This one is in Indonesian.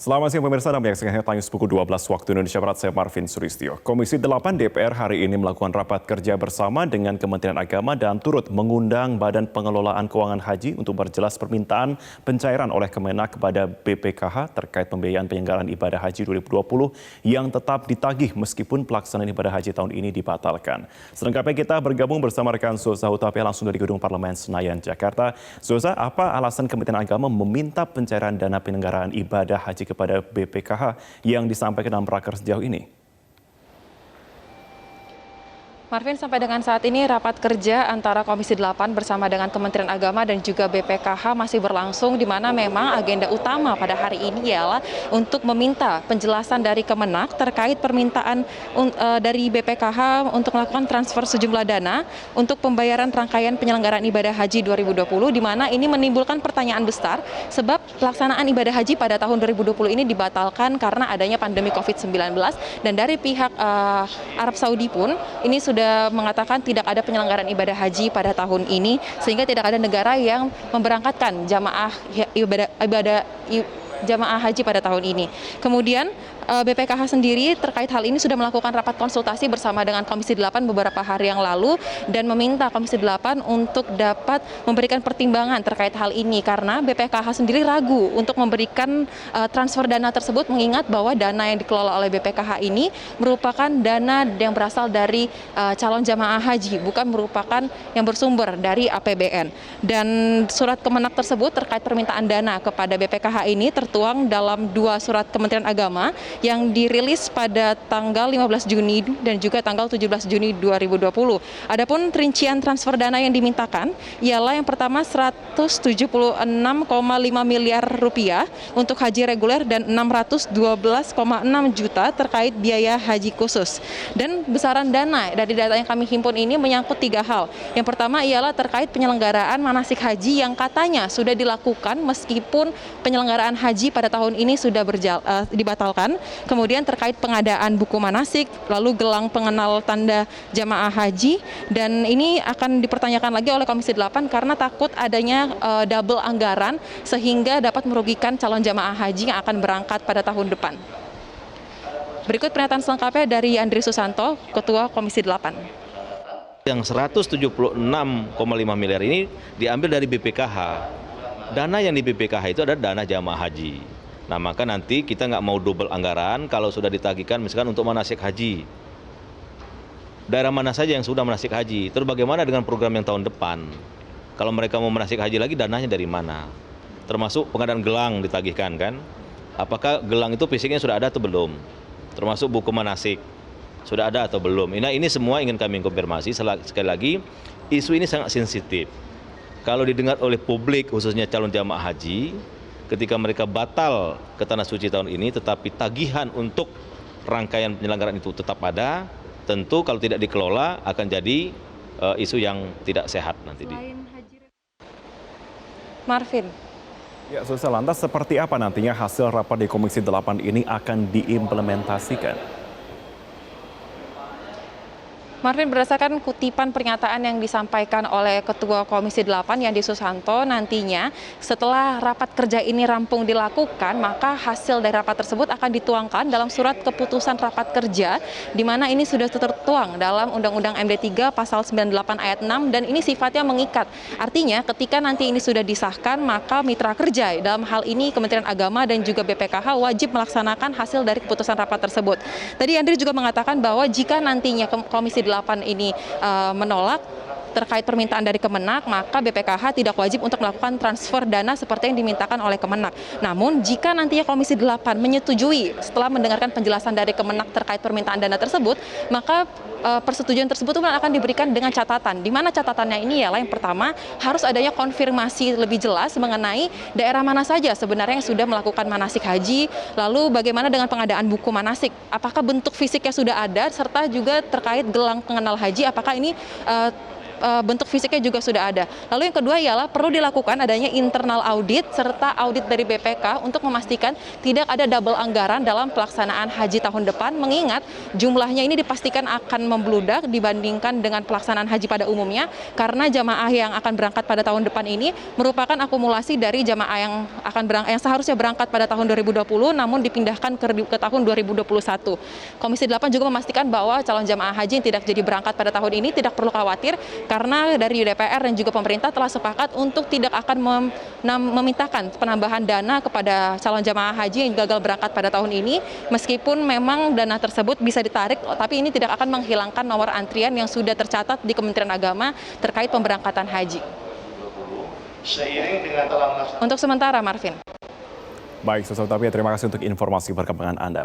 Selamat siang pemirsa, Anda menyaksikan Headline News pukul 12 waktu Indonesia Barat, saya Marvin Suristio. Komisi 8 DPR hari ini melakukan rapat kerja bersama dengan Kementerian Agama dan turut mengundang Badan Pengelolaan Keuangan Haji untuk berjelas permintaan pencairan oleh Kemenak kepada BPKH terkait pembiayaan penyelenggaraan ibadah haji 2020 yang tetap ditagih meskipun pelaksanaan ibadah haji tahun ini dibatalkan. Selengkapnya kita bergabung bersama rekan Zoza Hutapea langsung dari Gedung Parlemen Senayan, Jakarta. Zoza, apa alasan Kementerian Agama meminta pencairan dana penyelenggaraan ibadah haji kepada BPKH yang disampaikan dalam raker sejauh ini? Marvin, sampai dengan saat ini rapat kerja antara Komisi 8 bersama dengan Kementerian Agama dan juga BPKH masih berlangsung, di mana memang agenda utama pada hari ini ialah untuk meminta penjelasan dari Kemenak terkait permintaan dari BPKH untuk melakukan transfer sejumlah dana untuk pembayaran rangkaian penyelenggaraan ibadah haji 2020, di mana ini menimbulkan pertanyaan besar sebab pelaksanaan ibadah haji pada tahun 2020 ini dibatalkan karena adanya pandemi COVID-19, dan dari pihak Arab Saudi pun ini sudah mengatakan tidak ada penyelenggaraan ibadah haji pada tahun ini, sehingga tidak ada negara yang memberangkatkan jamaah haji pada tahun ini. Kemudian BPKH sendiri terkait hal ini sudah melakukan rapat konsultasi bersama dengan Komisi 8 beberapa hari yang lalu dan meminta Komisi 8 untuk dapat memberikan pertimbangan terkait hal ini, karena BPKH sendiri ragu untuk memberikan transfer dana tersebut, mengingat bahwa dana yang dikelola oleh BPKH ini merupakan dana yang berasal dari calon jamaah haji, bukan merupakan yang bersumber dari APBN. Dan surat Kemenak tersebut terkait permintaan dana kepada BPKH ini tertuang dalam dua surat Kementerian Agama yang dirilis pada tanggal 15 Juni dan juga tanggal 17 Juni 2020. Adapun rincian transfer dana yang dimintakan ialah yang pertama 176,5 miliar rupiah untuk haji reguler dan 612,6 juta terkait biaya haji khusus. Dan besaran dana dari data yang kami himpun ini menyangkut tiga hal. Yang pertama ialah terkait penyelenggaraan manasik haji yang katanya sudah dilakukan meskipun penyelenggaraan haji pada tahun ini sudah dibatalkan. Kemudian terkait pengadaan buku manasik, lalu gelang pengenal tanda jamaah haji, dan ini akan dipertanyakan lagi oleh Komisi 8 karena takut adanya double anggaran sehingga dapat merugikan calon jamaah haji yang akan berangkat pada tahun depan. Berikut pernyataan selengkapnya dari Andri Susanto, Ketua Komisi 8. Yang 176,5 miliar ini diambil dari BPKH. Dana yang di BPKH itu adalah dana jamaah haji. Nah, maka nanti kita nggak mau double anggaran kalau sudah ditagihkan misalkan untuk manasik haji. Daerah mana saja yang sudah manasik haji? Terus bagaimana dengan program yang tahun depan? Kalau mereka mau manasik haji lagi, dananya dari mana? Termasuk pengadaan gelang ditagihkan kan? Apakah gelang itu fisiknya sudah ada atau belum? Termasuk buku manasik sudah ada atau belum? Nah, ini semua ingin kami konfirmasi. Sekali lagi, isu ini sangat sensitif. Kalau didengar oleh publik, khususnya calon jamaah haji, ketika mereka batal ke Tanah Suci tahun ini, tetapi tagihan untuk rangkaian penyelenggaraan itu tetap ada, tentu kalau tidak dikelola akan jadi isu yang tidak sehat nanti. Marvin. Ya, Zoza, lantas seperti apa nantinya hasil rapat di Komisi 8 ini akan diimplementasikan? Marvin, berdasarkan kutipan pernyataan yang disampaikan oleh Ketua Komisi 8 Yandi Susanto, nantinya setelah rapat kerja ini rampung dilakukan, maka hasil dari rapat tersebut akan dituangkan dalam surat keputusan rapat kerja, di mana ini sudah tertuang dalam Undang-Undang MD 3 pasal 98 ayat 6, dan ini sifatnya mengikat. Artinya ketika nanti ini sudah disahkan, maka mitra kerja dalam hal ini Kementerian Agama dan juga BPKH wajib melaksanakan hasil dari keputusan rapat tersebut. Tadi Andri juga mengatakan bahwa jika nantinya Komisi 8 ini menolak terkait permintaan dari Kemenak, maka BPKH tidak wajib untuk melakukan transfer dana seperti yang dimintakan oleh Kemenak. Namun jika nantinya Komisi 8 menyetujui setelah mendengarkan penjelasan dari Kemenak terkait permintaan dana tersebut, maka persetujuan tersebut akan diberikan dengan catatan, di mana catatannya ini ialah yang pertama, harus adanya konfirmasi lebih jelas mengenai daerah mana saja sebenarnya yang sudah melakukan manasik haji, lalu bagaimana dengan pengadaan buku manasik, apakah bentuk fisiknya sudah ada, serta juga terkait gelang pengenal haji, apakah ini bentuk fisiknya juga sudah ada. Lalu yang kedua ialah perlu dilakukan adanya internal audit serta audit dari BPK untuk memastikan tidak ada double anggaran dalam pelaksanaan haji tahun depan, mengingat jumlahnya ini dipastikan akan membludak dibandingkan dengan pelaksanaan haji pada umumnya, karena jamaah yang akan berangkat pada tahun depan ini merupakan akumulasi dari jamaah yang seharusnya berangkat pada tahun 2020 namun dipindahkan ke tahun 2021. Komisi 8 juga memastikan bahwa calon jamaah haji yang tidak jadi berangkat pada tahun ini tidak perlu khawatir, karena dari DPR dan juga pemerintah telah sepakat untuk tidak akan memintakan penambahan dana kepada calon jamaah haji yang gagal berangkat pada tahun ini, meskipun memang dana tersebut bisa ditarik, tapi ini tidak akan menghilangkan nomor antrian yang sudah tercatat di Kementerian Agama terkait pemberangkatan haji. Untuk sementara, Marvin. Baik, Sosok Tapi, terima kasih untuk informasi perkembangan Anda.